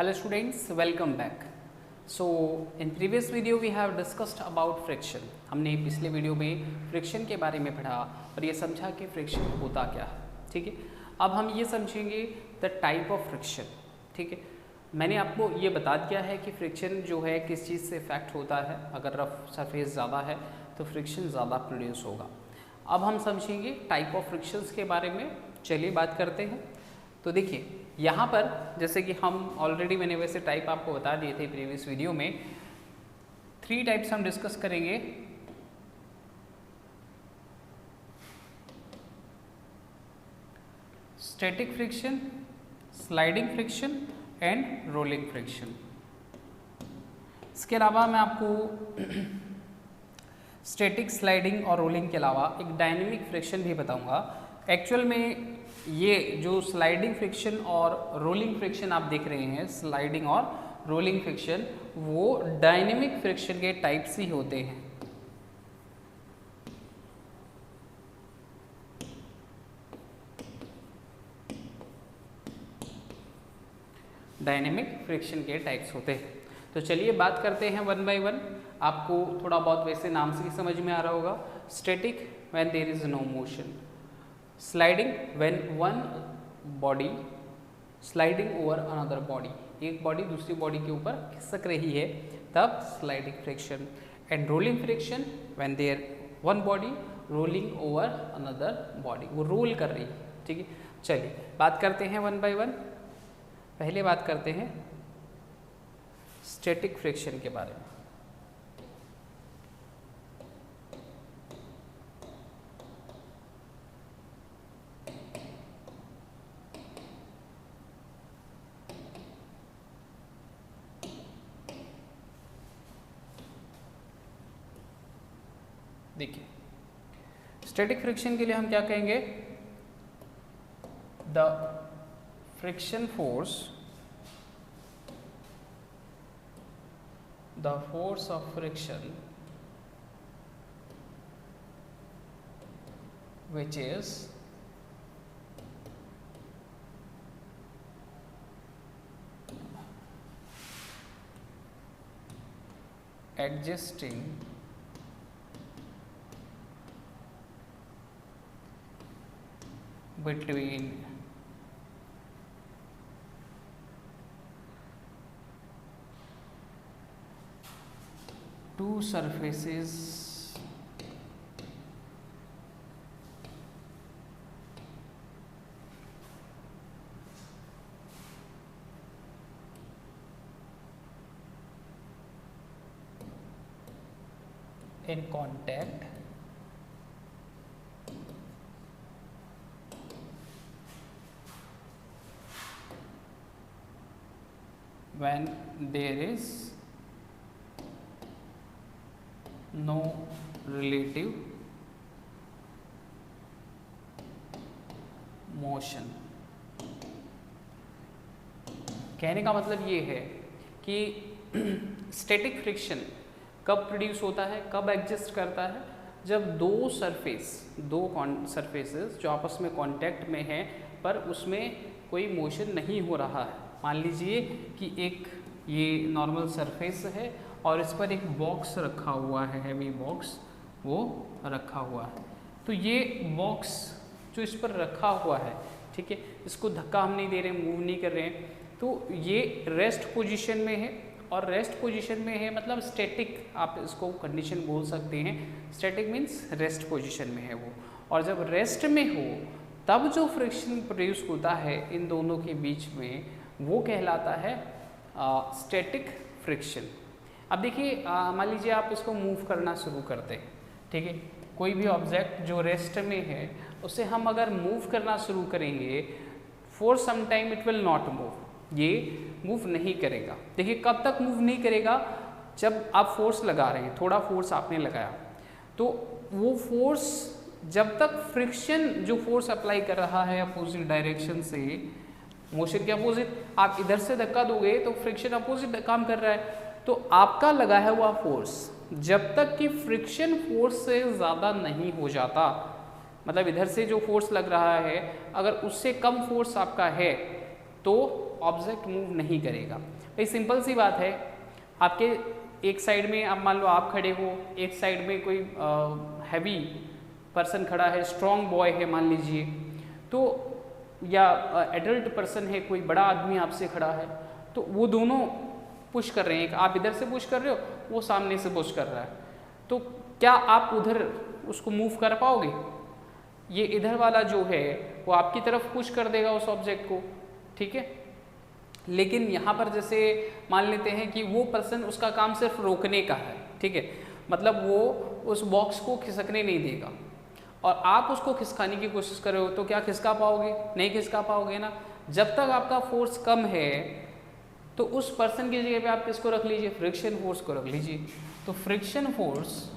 Hello students, welcome back. So in previous video we have discussed about friction. हमने पिछले video में friction के बारे में पढ़ा और ये समझा कि फ्रिक्शन होता क्या है. ठीक है, अब हम ये समझेंगे द टाइप ऑफ फ्रिक्शन. ठीक है, मैंने आपको ये बता दिया है कि फ्रिक्शन जो है किस चीज़ से इफेक्ट होता है. अगर रफ सरफेस ज़्यादा है तो फ्रिक्शन ज़्यादा प्रोड्यूस होगा. अब हम समझेंगे टाइप ऑफ फ्रिक्शंस के बारे में. चलिए बात करते हैं. तो देखिए यहाँ पर जैसे कि हम ऑलरेडी मैंने वैसे टाइप आपको बता दिए थे प्रीवियस वीडियो में. 3 टाइप्स हम डिस्कस करेंगे. Static friction, sliding friction and rolling friction. इसके अलावा मैं आपको स्टैटिक, स्लाइडिंग और रोलिंग के अलावा एक डायनेमिक फ्रिक्शन भी बताऊंगा. एक्चुअल में ये जो स्लाइडिंग फ्रिक्शन और रोलिंग फ्रिक्शन आप देख रहे हैं, स्लाइडिंग और रोलिंग फ्रिक्शन, वो डायनेमिक फ्रिक्शन के टाइप्स ही होते हैं. डायनेमिक फ्रिक्शन के टाइप्स होते हैं. तो चलिए बात करते हैं वन बाय वन. आपको थोड़ा बहुत वैसे नाम से ही समझ में आ रहा होगा. Static when there is no motion. Sliding when one body sliding over another body, एक बॉडी दूसरी बॉडी के ऊपर खिसक रही है, तब sliding friction. And rolling friction when there one body rolling over another body, वो रोल कर रही है. ठीक है, चलिए बात करते हैं वन बाय वन. पहले बात करते हैं स्टैटिक फ्रिक्शन के बारे में. देखिए स्टैटिक फ्रिक्शन के लिए हम क्या कहेंगे? The friction force, the force of friction which is adjusting between two surfaces in contact when there is no relative motion. कहने का मतलब ये है कि स्टैटिक फ्रिक्शन कब प्रोड्यूस होता है, कब एग्जिस्ट करता है? जब दो सरफेसेस जो आपस में कांटेक्ट में हैं पर उसमें कोई मोशन नहीं हो रहा है. मान लीजिए कि एक ये नॉर्मल सरफेस है और इस पर एक बॉक्स रखा हुआ है, हैवी बॉक्स वो रखा हुआ है. तो ये बॉक्स जो इस पर रखा हुआ है, ठीक है, इसको धक्का हम नहीं दे रहे, मूव नहीं कर रहे हैं, तो ये रेस्ट पोजीशन में है. और रेस्ट पोजीशन में है मतलब स्टैटिक, आप इसको कंडीशन बोल सकते हैं. स्टैटिक मीन्स रेस्ट पोजीशन में है वो. और जब रेस्ट में हो तब जो फ्रिक्शन प्रोड्यूस होता है इन दोनों के बीच में, वो कहलाता है स्टैटिक फ्रिक्शन. अब देखिए मान लीजिए आप इसको मूव करना शुरू करते हैं. ठीक है, कोई भी ऑब्जेक्ट जो रेस्ट में है उसे हम अगर मूव करना शुरू करेंगे, for some time it will not move, ये मूव नहीं करेगा. देखिए कब तक मूव नहीं करेगा? जब आप फोर्स लगा रहे हैं, थोड़ा फोर्स आपने लगाया, तो वो फोर्स जब तक फ्रिक्शन जो फोर्स अप्लाई कर रहा है अपोजिट डायरेक्शन से, मोशन के अपोजिट, आप इधर से धक्का दोगे तो फ्रिक्शन अपोजिट काम कर रहा है. तो आपका लगाया हुआ फोर्स जब तक कि फ्रिक्शन फोर्स से ज़्यादा नहीं हो जाता, मतलब इधर से जो फोर्स लग रहा है अगर उससे कम फोर्स आपका है तो ऑब्जेक्ट मूव नहीं करेगा। भाई सिंपल सी बात है, आपके एक साइड में, अब मान लो आप खड़े हो, एक साइड में कोई हैवी पर्सन खड़ा है, स्ट्रॉन्ग बॉय है मान लीजिए, तो या एडल्ट पर्सन है, कोई बड़ा आदमी आपसे खड़ा है, तो वो दोनों पुश कर रहे हैं, आप इधर से पुश कर रहे हो, वो सामने से पुश कर रहा है, तो क्या आप उधर उसको मूव कर पाओगे? ये इधर वाला जो है वो आपकी तरफ पुश कर देगा उस ऑब्जेक्ट को, ठीक है। लेकिन यहाँ पर जैसे मान लेते हैं कि वो पर्सन, उसका काम सिर्फ रोकने का है, ठीक है, मतलब वो उस बॉक्स को खिसकने नहीं देगा, और आप उसको खिसकाने की कोशिश कर रहे हो, तो क्या खिसका पाओगे? नहीं खिसका पाओगे ना। जब तक आपका फोर्स कम है तो उस पर्सन की जगह पे आप किसको रख लीजिए? फ्रिक्शन फोर्स को रख लीजिए। तो फ्रिक्शन फोर्स,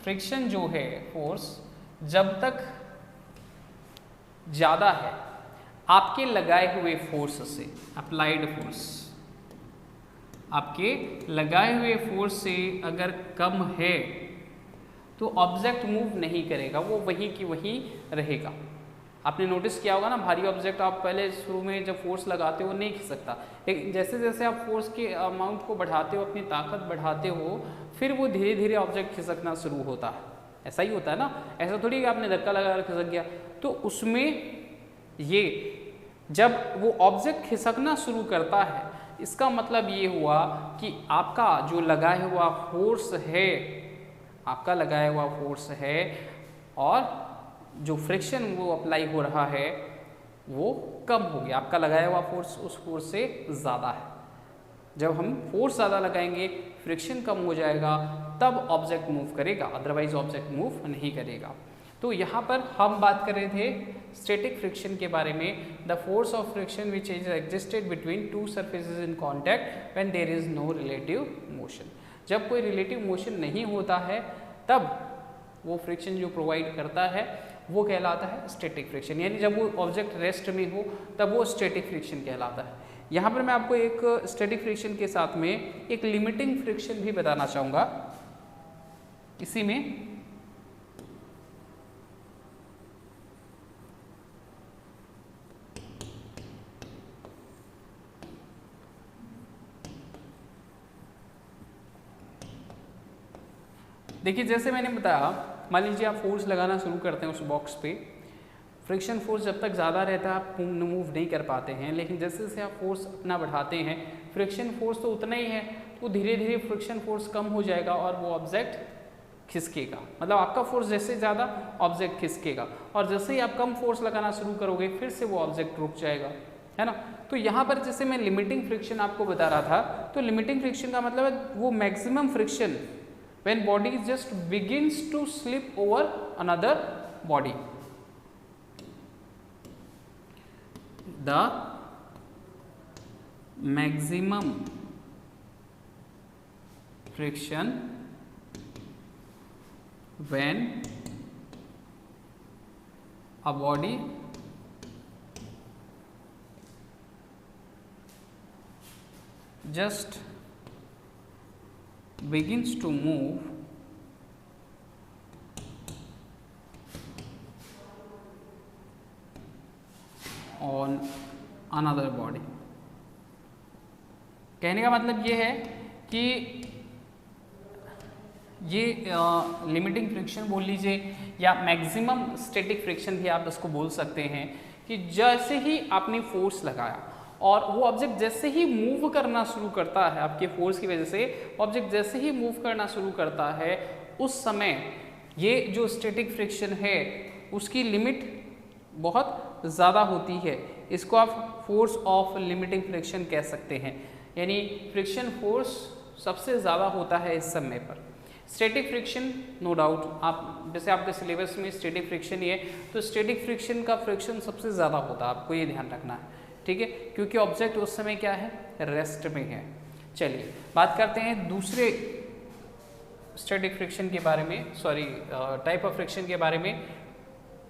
फ्रिक्शन जो है फोर्स, जब तक ज़्यादा है आपके लगाए हुए फोर्स से, अप्लाइड फोर्स, आपके लगाए हुए फोर्स से अगर कम है तो ऑब्जेक्ट मूव नहीं करेगा, वो वहीं की वहीं रहेगा। आपने नोटिस किया होगा ना, भारी ऑब्जेक्ट आप पहले शुरू में जब फोर्स लगाते हो नहीं खिसकता, लेकिन जैसे जैसे आप फोर्स के अमाउंट को बढ़ाते हो, अपनी ताकत बढ़ाते हो, फिर वो धीरे धीरे ऑब्जेक्ट खिसकना शुरू होता है। ऐसा ही होता है ना, ऐसा थोड़ी कि आपने धक्का लगा खिसक गया। तो उसमें ये जब वो ऑब्जेक्ट खिसकना शुरू करता है, इसका मतलब ये हुआ कि आपका जो लगाया हुआ फोर्स है, आपका लगाया हुआ फोर्स है, और जो फ्रिक्शन वो अप्लाई हो रहा है वो कम हो गया। आपका लगाया हुआ फोर्स उस फोर्स से ज़्यादा है। जब हम फोर्स ज़्यादा लगाएंगे, फ्रिक्शन कम हो जाएगा, तब ऑब्जेक्ट मूव करेगा, अदरवाइज ऑब्जेक्ट मूव नहीं करेगा। तो यहाँ पर हम बात कर रहे थे स्टैटिक फ्रिक्शन के बारे में। The force of friction which is existed between two surfaces in contact when there is no relative motion. जब कोई रिलेटिव मोशन नहीं होता है तब वो फ्रिक्शन जो प्रोवाइड करता है वो कहलाता है स्टैटिक फ्रिक्शन, यानी जब वो ऑब्जेक्ट रेस्ट में हो तब वो स्टैटिक फ्रिक्शन कहलाता है। यहाँ पर मैं आपको एक स्टैटिक फ्रिक्शन के साथ में एक लिमिटिंग फ्रिक्शन भी बताना चाहूँगा। इसी में देखिए, जैसे मैंने बताया, मान लीजिए आप फोर्स लगाना शुरू करते हैं उस बॉक्स पे, फ्रिक्शन फोर्स जब तक ज़्यादा रहता है आप मूव नहीं कर पाते हैं, लेकिन जैसे जैसे आप फोर्स अपना बढ़ाते हैं, फ्रिक्शन फोर्स तो उतना ही है, तो धीरे धीरे फ्रिक्शन फोर्स कम हो जाएगा और वो ऑब्जेक्ट खिसकेगा। मतलब आपका फोर्स जैसे ज़्यादा, ऑब्जेक्ट खिसकेगा, और जैसे ही आप कम फोर्स लगाना शुरू करोगे फिर से वो ऑब्जेक्ट रुक जाएगा, है ना। तो यहाँ पर जैसे मैं लिमिटिंग फ्रिक्शन आपको बता रहा था, तो लिमिटिंग फ्रिक्शन का मतलब है वो maximum friction when body just begins to slip over another body. The maximum friction when a body just begins to move on another body। कहने का मतलब ये है कि ये लिमिटिंग फ्रिक्शन बोल लीजिए या मैक्सिमम स्टैटिक फ्रिक्शन भी आप इसको बोल सकते हैं, कि जैसे ही आपने फोर्स लगाया और वो ऑब्जेक्ट जैसे ही मूव करना शुरू करता है, आपके फोर्स की वजह से ऑब्जेक्ट जैसे ही मूव करना शुरू करता है, उस समय ये जो स्टैटिक फ्रिक्शन है उसकी लिमिट बहुत ज़्यादा होती है। इसको आप फोर्स ऑफ लिमिटिंग फ्रिक्शन कह सकते हैं, यानी फ्रिक्शन फोर्स सबसे ज़्यादा होता है इस समय पर। स्टैटिक फ्रिक्शन नो डाउट, आप जैसे आपके सिलेबस में स्टैटिक फ्रिक्शन ही है, तो स्टैटिक फ्रिक्शन का फ्रिक्शन सबसे ज़्यादा होता है, आपको ये ध्यान रखना है, ठीक है, क्योंकि ऑब्जेक्ट उस समय क्या है, रेस्ट में है। चलिए बात करते हैं दूसरे स्टैटिक फ्रिक्शन के बारे में, सॉरी टाइप ऑफ फ्रिक्शन के बारे में,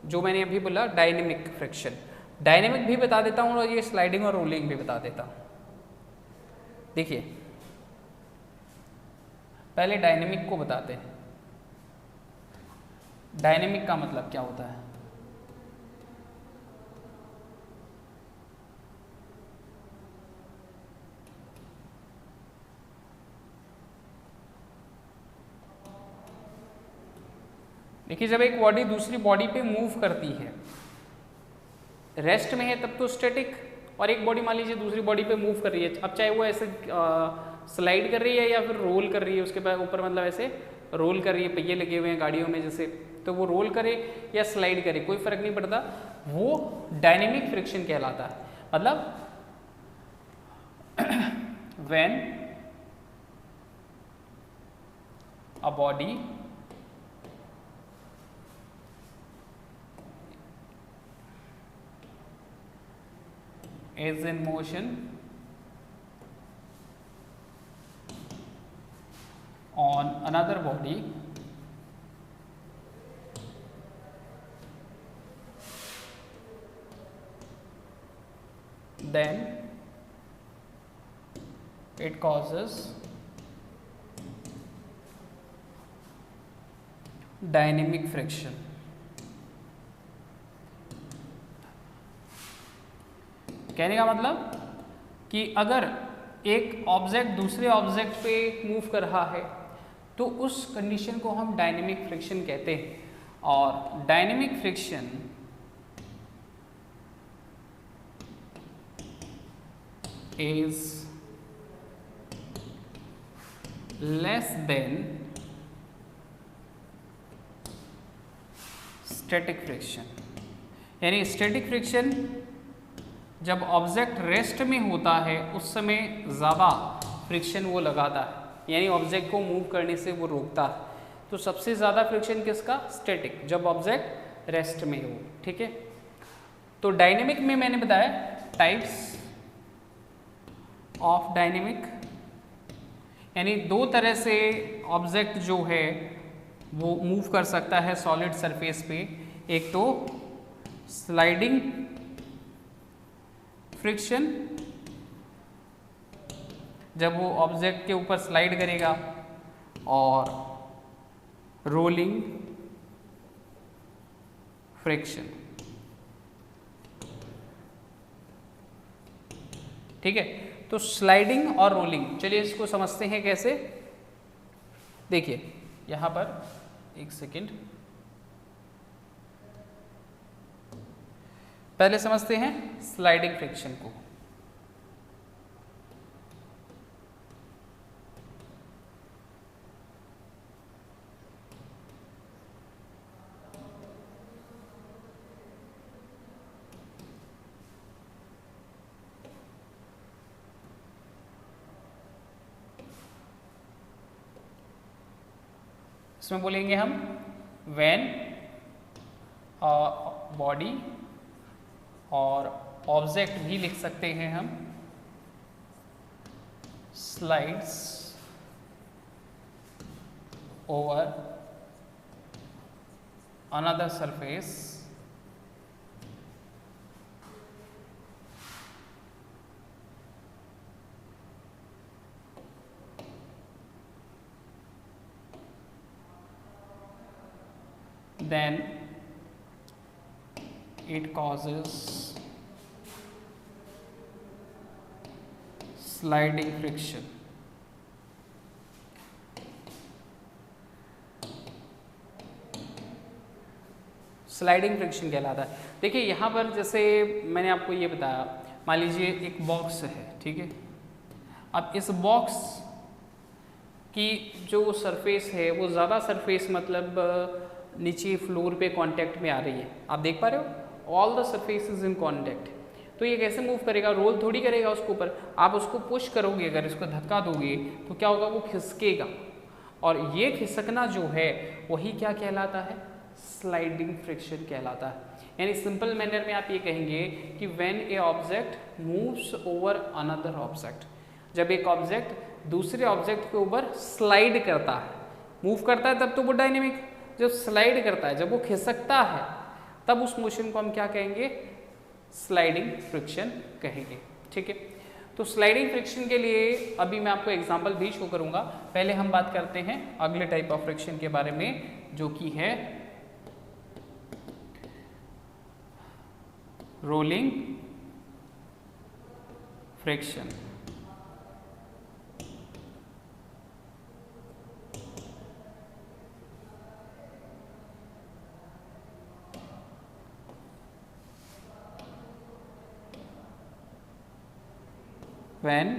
जो मैंने अभी बोला डायनेमिक फ्रिक्शन। डायनेमिक भी बता देता हूँ और ये स्लाइडिंग और रोलिंग भी बता देता हूँ। देखिए पहले डायनेमिक को बताते हैं। डायनेमिक का मतलब क्या होता है? देखिए जब एक बॉडी दूसरी बॉडी पे मूव करती है, रेस्ट में है तब तो स्टैटिक, और एक बॉडी मान लीजिए दूसरी बॉडी पे मूव कर रही है, अब चाहे वो ऐसे स्लाइड कर रही है या फिर रोल कर रही है, उसके ऊपर मतलब ऐसे रोल कर रही है, पहिए लगे हुए हैं गाड़ियों में जैसे, तो वो रोल करे या स्लाइड करे कोई फर्क नहीं पड़ता, वो डायनेमिक फ्रिक्शन कहलाता है। मतलब when a body is in motion on another body, then it causes dynamic friction। कहने का मतलब कि अगर एक ऑब्जेक्ट दूसरे ऑब्जेक्ट पे मूव कर रहा है तो उस कंडीशन को हम डायनेमिक फ्रिक्शन कहते हैं, और dynamic friction is less than static friction. यानी स्टैटिक फ्रिक्शन जब ऑब्जेक्ट रेस्ट में होता है उस समय ज़्यादा फ्रिक्शन वो लगाता है, यानी ऑब्जेक्ट को मूव करने से वो रोकता है। तो सबसे ज़्यादा फ्रिक्शन किसका? स्टैटिक, जब ऑब्जेक्ट रेस्ट में हो। ठीक है, तो डायनेमिक में मैंने बताया टाइप्स ऑफ डायनेमिक, यानी दो तरह से ऑब्जेक्ट जो है वो मूव कर सकता है सॉलिड सरफेस पे। एक तो स्लाइडिंग फ्रिक्शन, जब वो ऑब्जेक्ट के ऊपर स्लाइड करेगा, और रोलिंग फ्रिक्शन। ठीक है, तो स्लाइडिंग और रोलिंग, चलिए इसको समझते हैं कैसे। देखिए यहां पर एक सेकेंड, पहले समझते हैं स्लाइडिंग फ्रिक्शन को। इसमें बोलेंगे हम व्हेन बॉडी, और ऑब्जेक्ट भी लिख सकते हैं हम, slides over another surface, then it causes sliding friction। Sliding friction कहलाता है। देखिए यहाँ पर जैसे मैंने आपको ये बताया, मान लीजिए एक बॉक्स है, ठीक है, अब इस बॉक्स की जो सरफेस है वो ज़्यादा सरफेस मतलब नीचे फ्लोर पे कांटेक्ट में आ रही है, आप देख पा रहे हो, all the surface is in contact. तो ये कैसे मूव करेगा? रोल थोड़ी करेगा उसके ऊपर, आप उसको पुश करोगे, अगर इसको धक्का दोगे तो क्या होगा? वो खिसकेगा, और ये खिसकना जो है वही क्या कहलाता है? स्लाइडिंग फ्रिक्शन कहलाता है। यानी सिंपल मैनर में आप ये कहेंगे कि when A object moves over another object, जब एक ऑब्जेक्ट दूसरे ऑब्जेक्ट के ऊपर स्लाइड करता है, मूव करता है तब तो वो डायनेमिक, जब स्लाइड करता है, जब वो खिसकता है, तब उस मोशन को हम क्या कहेंगे? स्लाइडिंग फ्रिक्शन कहेंगे। ठीक है, तो स्लाइडिंग फ्रिक्शन के लिए अभी मैं आपको एग्जांपल भी शो करूंगा। पहले हम बात करते हैं अगले टाइप ऑफ फ्रिक्शन के बारे में, जो कि है rolling friction. when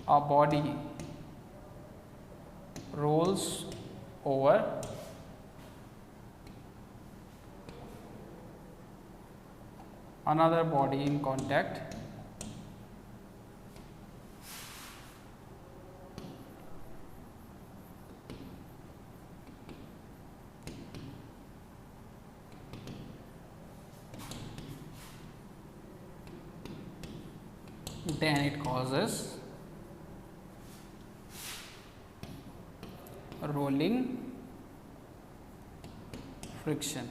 a body rolls over another body in contact, then it causes rolling friction.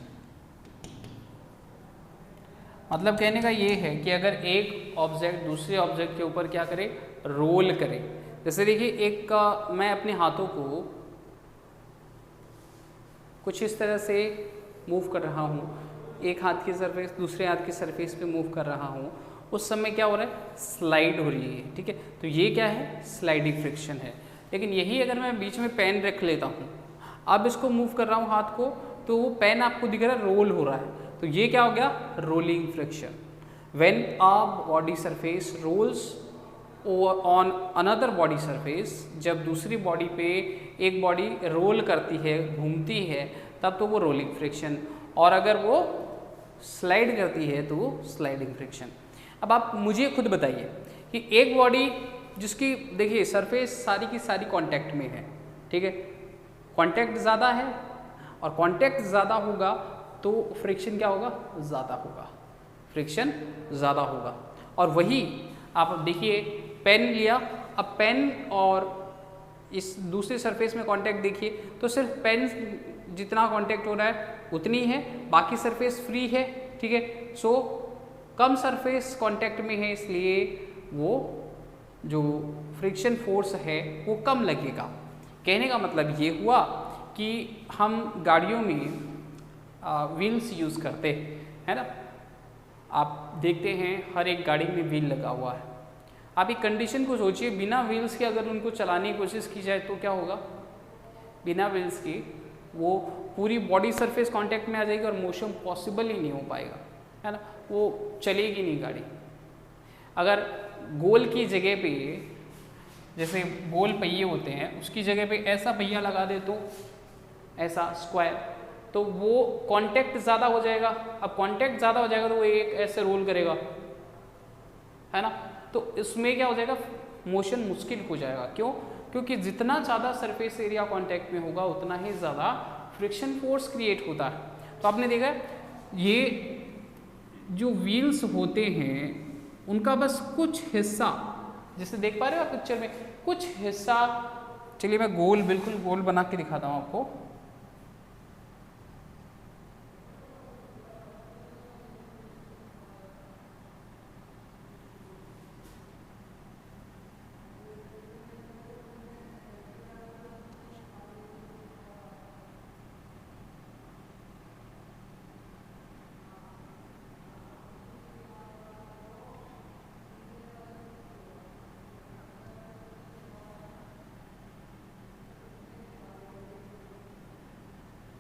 मतलब कहने का ये है कि अगर एक ऑब्जेक्ट दूसरे ऑब्जेक्ट के ऊपर क्या करे, रोल करे। जैसे देखिए एक मैं अपने हाथों को कुछ इस तरह से मूव कर रहा हूँ, एक हाथ की सरफेस दूसरे हाथ की सरफेस पे मूव कर रहा हूँ, उस समय क्या हो रहा है, स्लाइड हो रही है, ठीक है। तो ये क्या है, स्लाइडिंग फ्रिक्शन है। लेकिन यही अगर मैं बीच में पेन रख लेता हूँ, अब इसको मूव कर रहा हूँ हाथ को, तो वो पेन आपको दिख रहा है रोल हो रहा है, तो ये क्या हो गया, rolling friction. When a body surface rolls on another body surface, जब दूसरी बॉडी पे एक बॉडी रोल करती है, घूमती है, तब तो वो रोलिंग फ्रिक्शन, और अगर वो स्लाइड करती है तो वो स्लाइडिंग फ्रिक्शन। अब आप मुझे खुद बताइए कि एक बॉडी जिसकी देखिए सरफेस सारी की सारी कांटेक्ट में है, ठीक है, कांटेक्ट ज़्यादा है, और कांटेक्ट ज़्यादा होगा तो फ्रिक्शन क्या होगा, ज़्यादा होगा, फ्रिक्शन ज़्यादा होगा। और वही आप देखिए पेन लिया, अब पेन और इस दूसरे सरफेस में कांटेक्ट देखिए, तो सिर्फ पेन जितना कांटेक्ट हो रहा है उतनी है, बाकी सरफेस फ्री है, ठीक है। सो कम सरफेस कांटेक्ट में है, इसलिए वो जो फ्रिक्शन फोर्स है वो कम लगेगा। कहने का मतलब ये हुआ कि हम गाड़ियों में व्हील्स यूज़ करते हैं ना, आप देखते हैं हर एक गाड़ी में व्हील लगा हुआ है। आप एक कंडीशन को सोचिए, बिना व्हील्स के अगर उनको चलाने की कोशिश की जाए तो क्या होगा, बिना व्हील्स के वो पूरी बॉडी सरफेस कांटेक्ट में आ जाएगी और मोशन पॉसिबल ही नहीं हो पाएगा, है ना, वो चलेगी नहीं गाड़ी। अगर गोल की जगह पे, जैसे गोल पहिए होते हैं, उसकी जगह पे ऐसा पहिया लगा दे तो ऐसा स्क्वायर, तो वो कांटेक्ट ज़्यादा हो जाएगा। अब कांटेक्ट ज़्यादा हो जाएगा तो वो एक ऐसे रोल करेगा, है ना, तो इसमें क्या हो जाएगा, मोशन मुश्किल हो जाएगा। क्यों? क्योंकि जितना ज़्यादा सरफेस एरिया कांटेक्ट में होगा उतना ही ज़्यादा फ्रिक्शन फोर्स क्रिएट होता है। तो आपने देखा ये जो व्हील्स होते हैं उनका बस कुछ हिस्सा, जैसे देख पा रहे हो आप पिक्चर में, कुछ हिस्सा, चलिए मैं गोल बिल्कुल गोल बना के दिखाता हूँ आपको।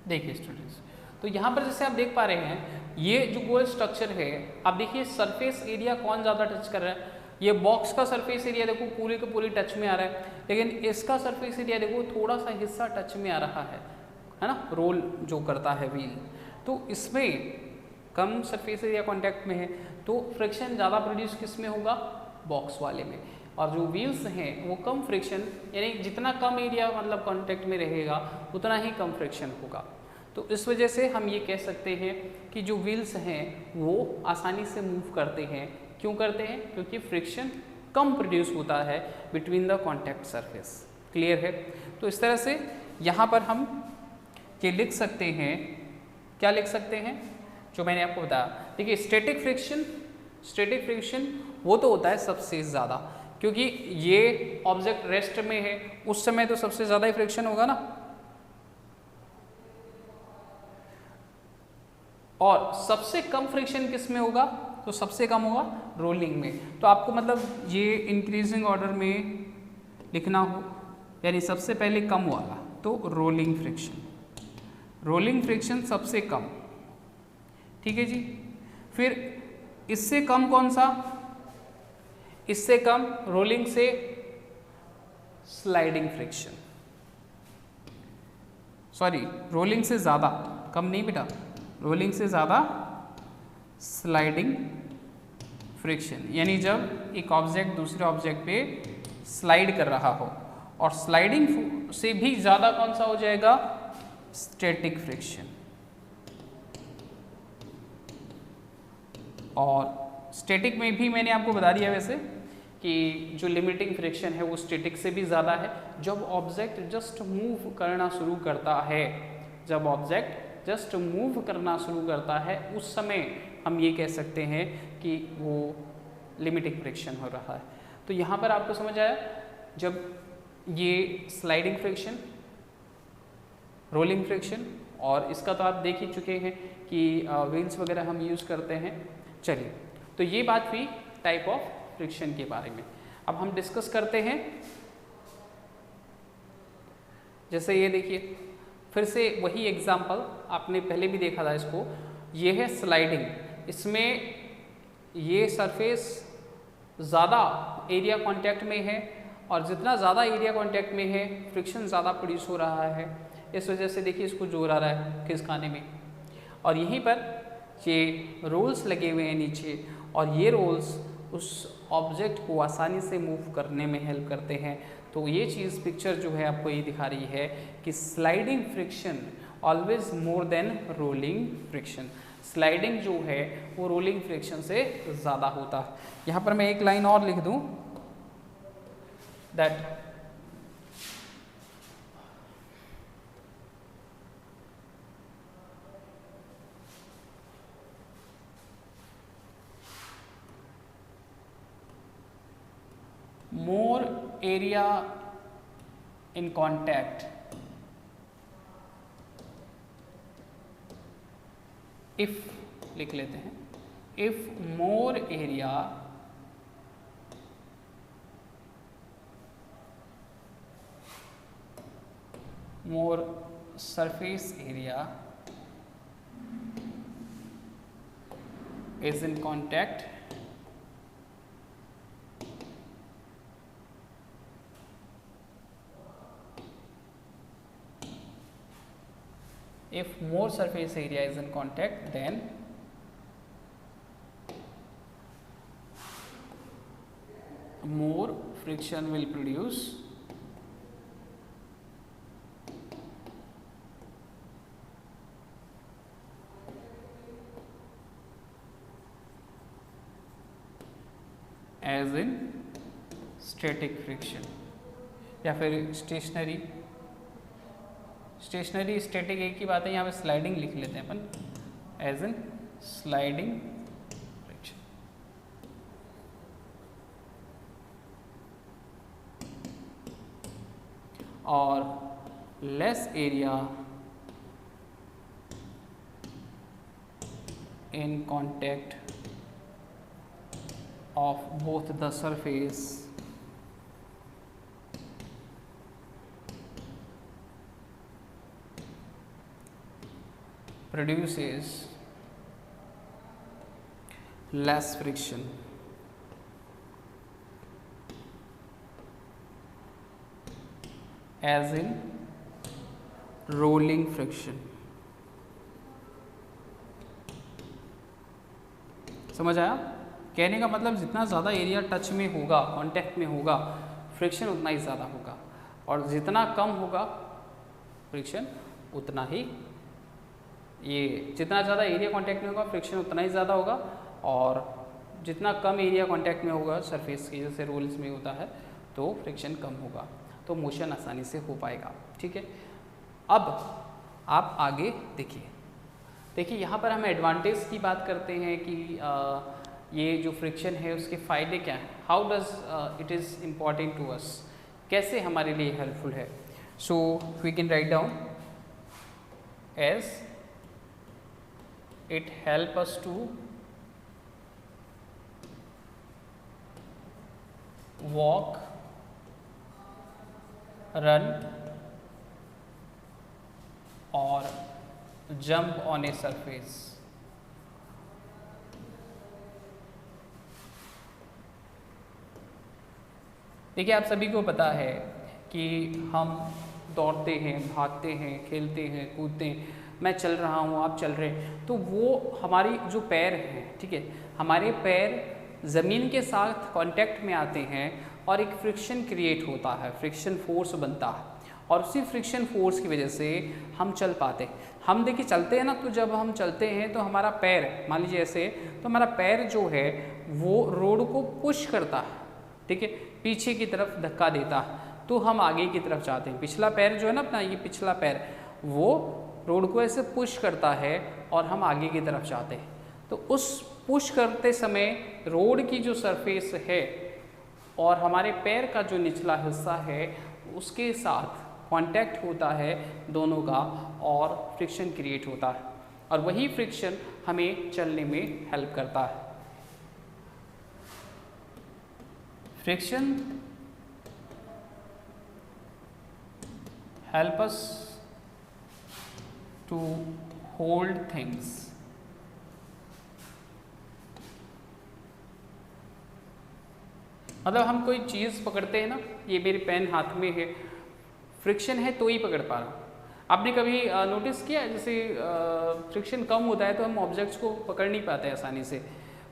देखिए स्टूडेंट्स, तो यहाँ पर जैसे आप देख पा रहे हैं ये जो गोल स्ट्रक्चर है, आप देखिए सरफेस एरिया कौन ज़्यादा टच कर रहा है, ये बॉक्स का सरफेस एरिया देखो पूरे के पूरे टच में आ रहा है, लेकिन इसका सरफेस एरिया देखो थोड़ा सा हिस्सा टच में आ रहा है ना, रोल जो करता है व्हील, तो इसमें कम सरफेस एरिया कॉन्टैक्ट में है, तो फ्रिक्शन ज़्यादा प्रोड्यूस किस में होगा, बॉक्स वाले में। और जो व्हील्स हैं वो कम फ्रिक्शन, यानी जितना कम एरिया मतलब कांटेक्ट में रहेगा उतना ही कम फ्रिक्शन होगा। तो इस वजह से हम ये कह सकते हैं कि जो व्हील्स हैं वो आसानी से मूव करते हैं। क्यों करते हैं? क्योंकि फ्रिक्शन कम प्रोड्यूस होता है between the contact surface. Clear है? तो इस तरह से यहाँ पर हम ये लिख सकते हैं, क्या लिख सकते हैं जो मैंने आपको बताया। देखिए स्टैटिक फ्रिक्शन वो तो होता है सबसे ज़्यादा, क्योंकि ये ऑब्जेक्ट रेस्ट में है उस समय तो सबसे ज़्यादा ही फ्रिक्शन होगा ना, और सबसे कम फ्रिक्शन किस में होगा, तो सबसे कम होगा रोलिंग में। तो आपको मतलब ये इंक्रीजिंग ऑर्डर में लिखना हो, यानी सबसे पहले कम वाला तो रोलिंग फ्रिक्शन सबसे कम, ठीक है जी। फिर इससे कम कौन सा, इससे कम रोलिंग से स्लाइडिंग फ्रिक्शन, सॉरी रोलिंग से ज़्यादा, कम नहीं बेटा, रोलिंग से ज़्यादा स्लाइडिंग फ्रिक्शन, यानी जब एक ऑब्जेक्ट दूसरे ऑब्जेक्ट पे स्लाइड कर रहा हो, और स्लाइडिंग से भी ज़्यादा कौन सा हो जाएगा, स्टैटिक फ्रिक्शन। और स्टैटिक में भी मैंने आपको बता दिया वैसे कि जो लिमिटिंग फ्रिक्शन है वो स्टैटिक से भी ज़्यादा है। जब ऑब्जेक्ट जस्ट मूव करना शुरू करता है, जब ऑब्जेक्ट जस्ट मूव करना शुरू करता है, उस समय हम ये कह सकते हैं कि वो लिमिटिंग फ्रिक्शन हो रहा है। तो यहाँ पर आपको समझ आया, जब ये स्लाइडिंग फ्रिक्शन, रोलिंग फ्रिक्शन, और इसका तो आप देख ही चुके हैं कि व्हील्स वगैरह हम यूज़ करते हैं। चलिए, तो ये बात हुई टाइप ऑफ फ्रिक्शन के बारे में। अब हम डिस्कस करते हैं, जैसे ये देखिए, फिर से वही एग्जाम्पल आपने पहले भी देखा था इसको, ये है स्लाइडिंग। इसमें ये सरफेस ज़्यादा एरिया कांटेक्ट में है, और जितना ज़्यादा एरिया कांटेक्ट में है फ्रिक्शन ज़्यादा प्रोड्यूस हो रहा है। इस वजह से देखिए इसको जोर आ रहा है खिसकाने में, और यहीं पर ये रोल्स लगे हुए हैं नीचे, और ये रोल्स उस ऑब्जेक्ट को आसानी से मूव करने में हेल्प करते हैं। तो ये चीज़ पिक्चर जो है आपको ये दिखा रही है कि sliding friction always more than rolling friction. Sliding जो है वो रोलिंग फ्रिक्शन से ज़्यादा होता है। यहाँ पर मैं एक लाइन और लिख दूँ, that more area in contact if, लिख लेते हैं, if more area more surface area is in contact if more surface area is in contact, then more friction will produce as in static friction, या फिर stationery static एक ही बात है। यहाँ पे स्लाइडिंग लिख लेते हैं अपन, एज इन स्लाइडिंग फ्रिक्शन। और less area in contact of both the surface produces less friction as in rolling friction। समझ आया? कहने का मतलब जितना ज़्यादा एरिया टच में होगा, कांटेक्ट में होगा, फ्रिक्शन उतना ही ज़्यादा होगा, और जितना कम होगा फ्रिक्शन उतना ही, ये जितना ज़्यादा एरिया कांटेक्ट में होगा फ्रिक्शन उतना ही ज़्यादा होगा, और जितना कम एरिया कांटेक्ट में होगा सरफेस की, जैसे रोल्स में होता है, तो फ्रिक्शन कम होगा, तो मोशन आसानी से हो पाएगा। ठीक है, अब आप आगे देखिए यहाँ पर हम एडवांटेज की बात करते हैं कि ये जो फ्रिक्शन है उसके फ़ायदे क्या हैं, how does it is important to us, कैसे हमारे लिए हेल्पफुल है। So we can write down as it help us to walk, run or jump on a surface। देखिए आप सभी को पता है कि हम दौड़ते हैं, भागते हैं, खेलते हैं, कूदते हैं, मैं चल रहा हूँ, आप चल रहे हैं, तो वो हमारी जो पैर हैं, ठीक है, हमारे पैर ज़मीन के साथ कांटेक्ट में आते हैं और एक फ्रिक्शन क्रिएट होता है, फ्रिक्शन फोर्स बनता है, और उसी फ्रिक्शन फोर्स की वजह से हम चल पाते हैं। हम देखिए चलते हैं ना, तो जब हम चलते हैं तो हमारा पैर, मान लीजिए ऐसे, तो हमारा पैर जो है वो रोड को पुश करता है, ठीक है, पीछे की तरफ धक्का देता है, तो हम आगे की तरफ जाते हैं। पिछला पैर जो है ना अपना, ये पिछला पैर वो रोड को ऐसे पुश करता है और हम आगे की तरफ जाते हैं। तो उस पुश करते समय रोड की जो सरफेस है और हमारे पैर का जो निचला हिस्सा है उसके साथ कांटेक्ट होता है दोनों का, और फ्रिक्शन क्रिएट होता है, और वही फ्रिक्शन हमें चलने में हेल्प करता है। Friction help us to hold things. मतलब हम कोई चीज़ पकड़ते हैं ना, ये मेरी पेन हाथ में है, फ्रिक्शन है तो ही पकड़ पा रहा हूँ। आपने कभी नोटिस किया, जैसे फ्रिक्शन कम होता है तो हम ऑब्जेक्ट्स को पकड़ नहीं पाते आसानी से,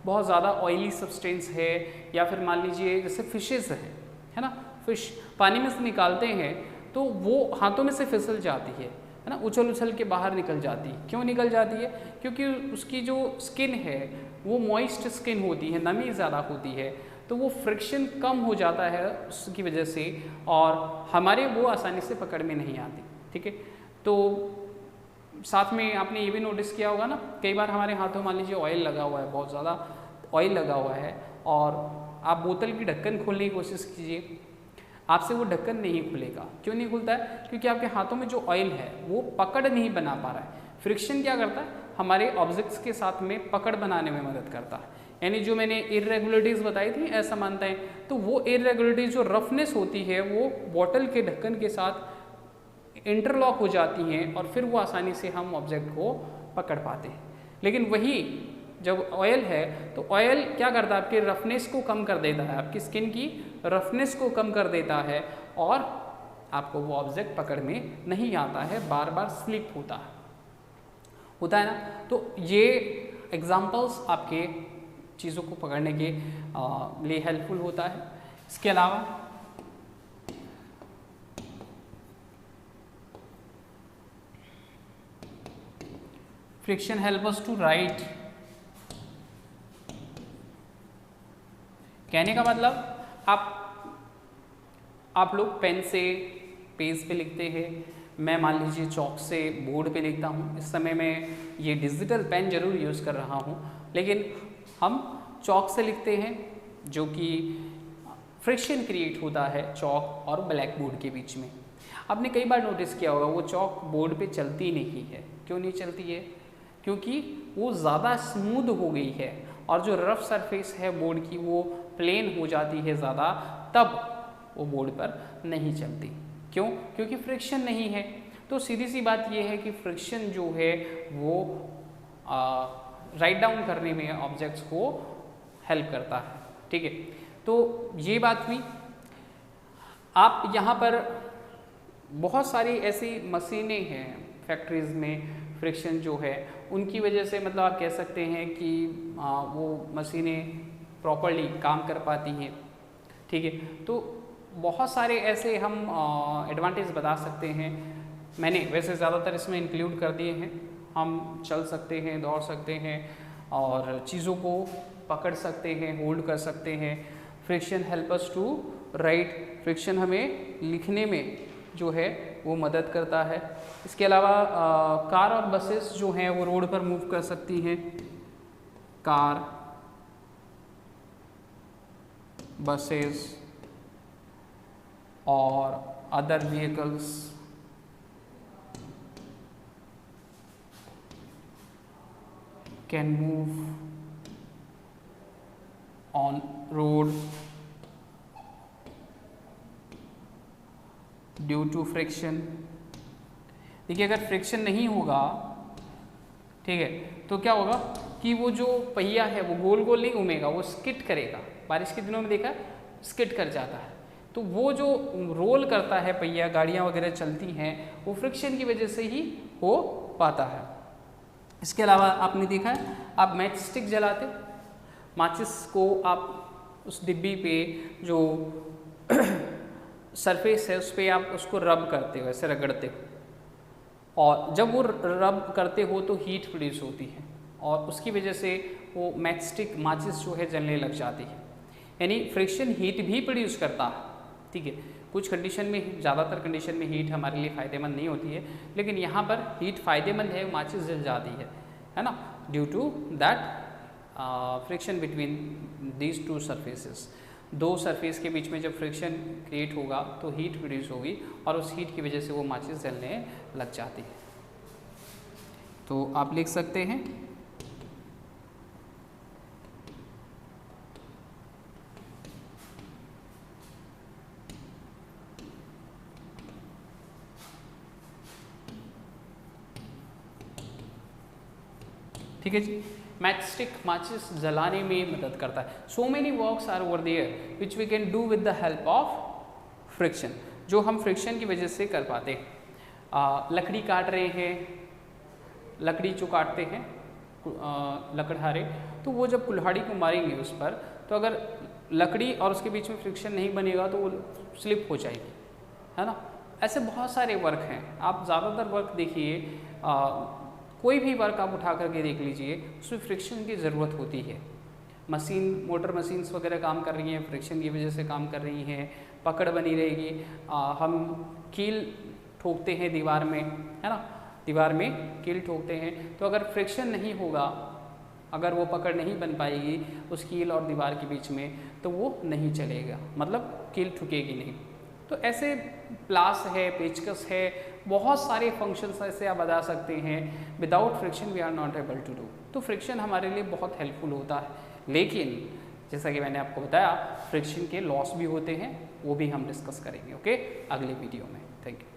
बहुत ज़्यादा ऑयली सब्सटेंस है, या फिर मान लीजिए जैसे फिशेस है ना, फिश पानी में से निकालते हैं तो वो हाथों में से फिसल जाती है ना, उछल उछल के बाहर निकल जाती है। क्यों निकल जाती है? क्योंकि उसकी जो स्किन है वो मॉइस्ट स्किन होती है, नमी ज़्यादा होती है, तो वो फ्रिक्शन कम हो जाता है उसकी वजह से, और हमारे वो आसानी से पकड़ में नहीं आती, ठीक है। तो साथ में आपने ये भी नोटिस किया होगा ना, कई बार हमारे हाथों मान लीजिए ऑयल लगा हुआ है, बहुत ज़्यादा ऑयल लगा हुआ है, और आप बोतल की ढक्कन खोलने की कोशिश कीजिए, आपसे वो ढक्कन नहीं खुलेगा। क्यों नहीं खुलता है? क्योंकि आपके हाथों में जो ऑयल है वो पकड़ नहीं बना पा रहा है। फ्रिक्शन क्या करता है? हमारे ऑब्जेक्ट्स के साथ में पकड़ बनाने में मदद करता है। यानी जो मैंने इरेगुलरिटीज़ बताई थी, असमानताएं, तो वो इरेगुलरिटीज़ जो रफनेस होती है वो बॉटल के ढक्कन के साथ इंटरलॉक हो जाती हैं, और फिर वो आसानी से हम ऑब्जेक्ट को पकड़ पाते हैं। लेकिन वही जब ऑयल है तो ऑयल क्या करता है? आपके रफनेस को कम कर देता है, आपकी स्किन की रफनेस को कम कर देता है, और आपको वो ऑब्जेक्ट पकड़ में नहीं आता है, बार बार स्लिप होता है ना। तो ये एग्जाम्पल्स आपके चीज़ों को पकड़ने के लिए हेल्पफुल होता है। इसके अलावा friction help us to write. कहने का मतलब आप लोग पेन से पेज पे लिखते हैं, मैं मान लीजिए चॉक से बोर्ड पे लिखता हूँ। इस समय मैं ये डिजिटल पेन जरूर यूज़ कर रहा हूँ, लेकिन हम चॉक से लिखते हैं, जो कि फ्रिक्शन क्रिएट होता है चॉक और ब्लैक बोर्ड के बीच में। आपने कई बार नोटिस किया होगा वो चॉक बोर्ड पे चलती नहीं है। क्यों नहीं चलती है? क्योंकि वो ज़्यादा स्मूथ हो गई है, और जो रफ सरफेस है बोर्ड की वो प्लेन हो जाती है ज़्यादा, तब वो बोर्ड पर नहीं चलती। क्यों? क्योंकि फ्रिक्शन नहीं है। तो सीधी सी बात ये है कि फ्रिक्शन जो है वो राइट डाउन करने में ऑब्जेक्ट्स को हेल्प करता है, ठीक है। तो ये बात हुई। आप यहाँ पर बहुत सारी ऐसी मशीनें हैं फैक्ट्रीज़ में, फ्रिक्शन जो है उनकी वजह से, मतलब आप कह सकते हैं कि वो मशीनें प्रॉपर्ली काम कर पाती हैं, ठीक है। तो बहुत सारे ऐसे हम एडवांटेज बता सकते हैं। मैंने वैसे ज़्यादातर इसमें इंक्लूड कर दिए हैं। हम चल सकते हैं, दौड़ सकते हैं, और चीज़ों को पकड़ सकते हैं, होल्ड कर सकते हैं। Friction help us to write. Friction हमें लिखने में जो है वो मदद करता है। इसके अलावा कार और बसेस जो हैं वो रोड पर मूव कर सकती हैं। कार, बसेस और other vehicles can move on road due to friction. देखिए अगर फ्रिक्शन नहीं होगा, ठीक है, तो क्या होगा कि वो जो पहिया है वो गोल गोल नहीं घूमेगा, वो स्किट करेगा। बारिश के दिनों में देखा स्किट कर जाता है। तो वो जो रोल करता है पहिया, गाड़ियाँ वगैरह चलती हैं, वो फ्रिक्शन की वजह से ही हो पाता है। इसके अलावा आपने देखा है, आप मैच स्टिक जलाते, माचिस को आप उस डिब्बी पे जो सरफेस है उस पर आप उसको रब करते हो, ऐसे रगड़ते हो, और जब वो रब करते हो तो हीट प्रोड्यूस होती है और उसकी वजह से वो मैच स्टिक, माचिस जो है जलने लग जाती है। यानी फ्रिक्शन हीट भी प्रोड्यूस करता है, ठीक है। कुछ कंडीशन में, ज़्यादातर कंडीशन में हीट हमारे लिए फ़ायदेमंद नहीं होती है, लेकिन यहाँ पर हीट फ़ायदेमंद है, माचिस जल जाती है ना, due to that friction between these two surfaces. दो सरफेस के बीच में जब फ्रिक्शन क्रिएट होगा तो हीट प्रोड्यूस होगी और उस हीट की वजह से वो माचिस जलने लग जाती है। तो आप लिख सकते हैं ठीक है जी। मैच स्टिक माचिस जलाने में मदद करता है। So many works are over there which we can do with the help of friction, जो हम फ्रिक्शन की वजह से कर पाते हैं। लकड़ी काट रहे हैं, लकड़ी जो काटते हैं लकड़हारे, तो वो जब कुल्हाड़ी को मारेंगे उस पर, तो अगर लकड़ी और उसके बीच में फ्रिक्शन नहीं बनेगा तो वो स्लिप हो जाएगी, है ना। ऐसे बहुत सारे वर्क हैं, आप ज़्यादातर वर्क देखिए, कोई भी वर्क आप उठा करके देख लीजिए, उसमें फ्रिक्शन की ज़रूरत होती है। मशीन, मोटर मशीन्स वगैरह काम कर रही हैं, फ्रिक्शन की वजह से काम कर रही हैं, पकड़ बनी रहेगी। हम कील ठोकते हैं दीवार में, है ना, दीवार में कील ठोकते हैं, तो अगर फ्रिक्शन नहीं होगा, अगर वो पकड़ नहीं बन पाएगी उस कील और दीवार के बीच में, तो वो नहीं चलेगा, मतलब कील ठुकेगी नहीं। तो ऐसे प्लास है, पेचकस है, बहुत सारे फंक्शंस ऐसे आप बता सकते हैं। Without friction we are not able to do. तो फ्रिक्शन हमारे लिए बहुत हेल्पफुल होता है, लेकिन जैसा कि मैंने आपको बताया, फ्रिक्शन के लॉस भी होते हैं, वो भी हम डिस्कस करेंगे, ओके, अगले वीडियो में। Thank you.